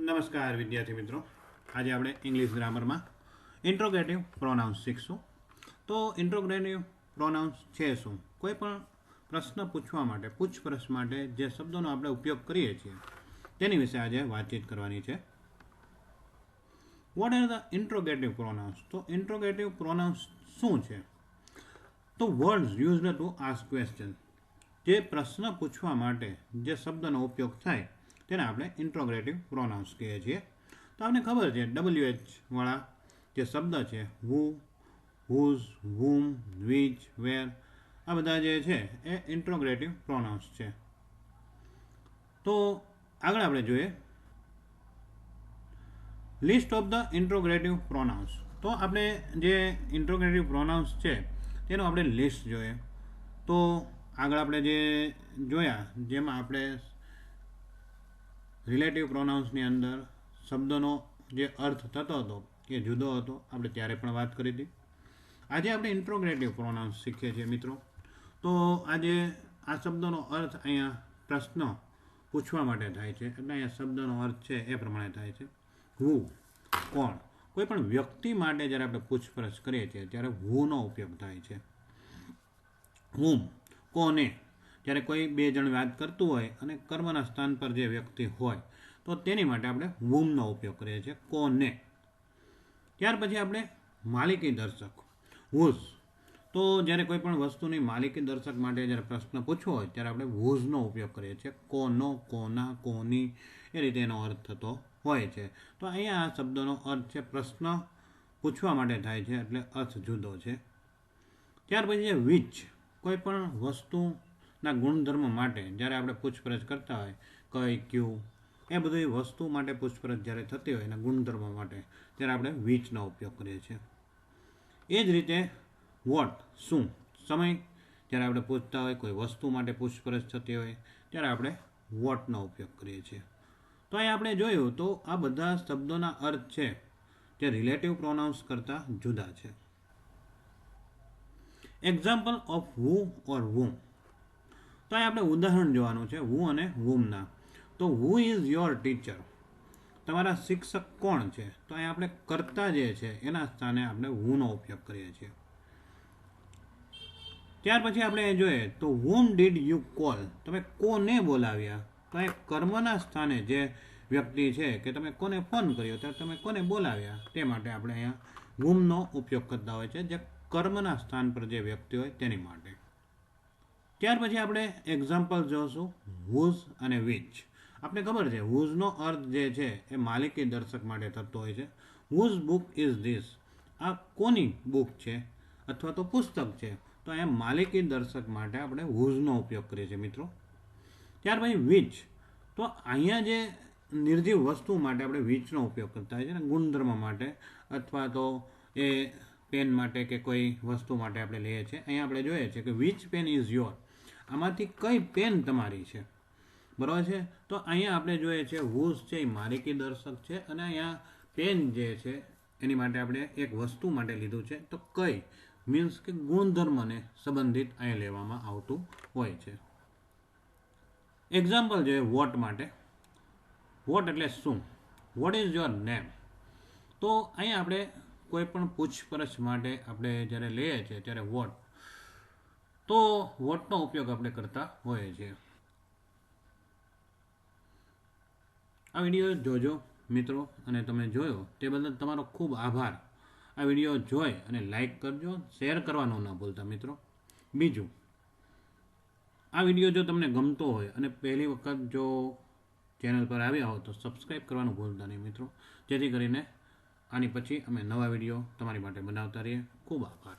નમસ્કાર વિદ્યાર્થી મિત્રો, આજે આપણે ઇંગ્લિશ ગ્રામરમાં ઇન્ટ્રોગેટિવ પ્રોનાઉન્સ શીખશું. તો ઇન્ટ્રોગેટિવ પ્રોનાઉન્સ છે શું? કોઈ પણ પ્રશ્ન પૂછવા માટે, પૂછપરછ માટે જે શબ્દોનો આપણે ઉપયોગ કરીએ છીએ તેની વિશે આજે વાતચીત કરવાની છે. What are the interrogative pronounce? તો ઇન્ટ્રોગેટિવ પ્રોનાઉન્સ શું છે? તો words used to ask question, જે પ્રશ્ન પૂછવા માટે જે શબ્દનો ઉપયોગ થાય તેને આપણે ઇન્ટ્રોગેટિવ પ્રોનાઉન્સ કહીએ છીએ. તો આપણે ખબર છે WH વાળા જે શબ્દ છે, હુ, હુઝ, હુમ, વિચ, વેર, આ બધા જે છે એ ઇન્ટ્રોગેટિવ પ્રોનાઉન્સ છે. તો આગળ આપણે જોઈએ list of the interrogative pronounce. તો આપણે જે ઇન્ટ્રોગેટિવ પ્રોનાઉન્સ છે તેનો આપણે લિસ્ટ જોઈએ. તો આગળ આપણે જે જોયા જેમાં આપણે રિલેટિવ પ્રોનાઉન્સની અંદર શબ્દનો જે અર્થ થતો હતો એ જુદો હતો, આપણે ત્યારે પણ વાત કરી હતી. આજે આપણે ઇન્ટ્રોગેટિવ પ્રોનાઉન્સ શીખીએ છીએ મિત્રો. તો આજે આ શબ્દનો અર્થ અહીંયા પ્રશ્ન પૂછવા માટે થાય છે, એટલે અહીંયા શબ્દનો અર્થ છે એ પ્રમાણે થાય છે. હુ, કોણ? કોઈ પણ વ્યક્તિ માટે જ્યારે આપણે પૂછપરછ કરીએ છીએ ત્યારે હુનો ઉપયોગ થાય છે. હુમ, કોને? જ્યારે કોઈ બે જણ વાત કરતું હોય અને કર્મના સ્થાન પર જે વ્યક્તિ હોય તો તેની માટે આપણે હુમનો ઉપયોગ કરીએ છીએ, કોને. ત્યાર પછી આપણે માલિકી દર્શક, હુઝ. તો જ્યારે કોઈ પણ વસ્તુની માલિકી દર્શક માટે જ્યારે પ્રશ્ન પૂછવો હોય ત્યારે આપણે હુઝનો ઉપયોગ કરીએ છીએ, કોનો, કોના, કોની, એ રીતે એનો અર્થ થતો હોય છે. તો અહીંયા આ શબ્દનો અર્થ છે પ્રશ્ન પૂછવા માટે થાય છે, એટલે અર્થ જુદો છે. ત્યાર પછી છે વિચ. કોઈ પણ વસ્તુના ગુણધર્મ માટે જ્યારે આપણે પૂછપરછ કરતા હોય, કઈ, ક્યું, એ બધી વસ્તુ માટે પૂછપરછ જ્યારે થતી હોય એના ગુણધર્મ માટે ત્યારે આપણે વિચનો ઉપયોગ કરીએ છીએ. એ જ રીતે વોટ, શું? સમય જ્યારે આપણે પૂછતા હોય, કોઈ વસ્તુ માટે પૂછપરછ થતી હોય ત્યારે આપણે વોટનો ઉપયોગ કરીએ છીએ. તો અહીં આપણે જોયું તો આ બધા શબ્દોના અર્થ છે જે રિલેટિવ પ્રોનાઉન્સ કરતાં જુદા છે. Example of who or whom. તો અહીં આપણે ઉદાહરણ જોવાનું છે હુ અને વુમના. તો હુ ઇઝ યોર ટીચર? તમારા શિક્ષક કોણ છે? તો અહીં આપણે કર્તા જે છે એના સ્થાને આપણે હુનો ઉપયોગ કરીએ છીએ. ત્યાર પછી આપણે જોઈએ તો whom did you call? તમે કોને બોલાવ્યા? તો એ કર્મના સ્થાને જે વ્યક્તિ છે કે તમે કોને ફોન કર્યો ત્યારે તમે કોને બોલાવ્યા તે માટે આપણે અહીંયા whomનો ઉપયોગ કરતા હોય છે, જે કર્મના સ્થાન પર જે વ્યક્તિ હોય તેની માટે. ત્યાર પછી આપણે એક્ઝામ્પલ જોશું હુઝ અને વિચ. આપણે ખબર છે હુઝનો અર્થ જે છે એ માલિકી દર્શક માટે થતો હોય છે. Whose book is this? આ કોની બુક છે અથવા તો પુસ્તક છે? તો અહીંયા માલિકી દર્શક માટે આપણે હુઝનો ઉપયોગ કરીએ છીએ મિત્રો. ત્યાર પછી વિચ. તો અહીંયા જે નિર્જીવ વસ્તુ માટે આપણે વિચનો ઉપયોગ કરતા હોય છે ને, ગુણધર્મ માટે અથવા તો એ પેન માટે કે કોઈ વસ્તુ માટે આપણે લઈએ છીએ. અહીંયા આપણે જોઈએ છીએ કે વિચ પેન ઇઝ યોર? આમાંથી કઈ પેન તમારી છે, બરાબર છે. તો અહીંયા આપણે જોઈએ છીએ હુઝ છે એ માલિકી દર્શક છે અને અહીંયા પેન જે છે એની માટે આપણે એક વસ્તુ માટે લીધું છે. તો કઈ મીન્સ કે ગુણધર્મને સંબંધિત અહીંયા લેવામાં આવતું હોય છે. એક્ઝામ્પલ જોઈએ વોટ માટે. વોટ એટલે શું? What is your name? તો અહીંયા આપણે કોઈ પણ પૂછપરછ માટે આપણે જ્યારે લઈએ છીએ ત્યારે વોટ, તો વોટનો ઉપયોગ આપણે કરતા હોઈએ છીએ. આ વિડીયો જોજો મિત્રો, અને તમે જોયો તે બદલ તમારો ખૂબ આભાર. આ વિડીયો જોઈ અને લાઈક કરજો, શેર કરવાનું ન ભૂલતા મિત્રો. બીજું, આ વિડીયો જો તમને ગમતો હોય અને પહેલી વખત જો ચેનલ પર આવ્યા હો તો સબસ્ક્રાઈબ કરવાનું ભૂલતા નહીં મિત્રો, જેથી કરીને આની પછી અમે નવા વિડીયો તમારી માટે બનાવતા રહીએ. ખૂબ આભાર.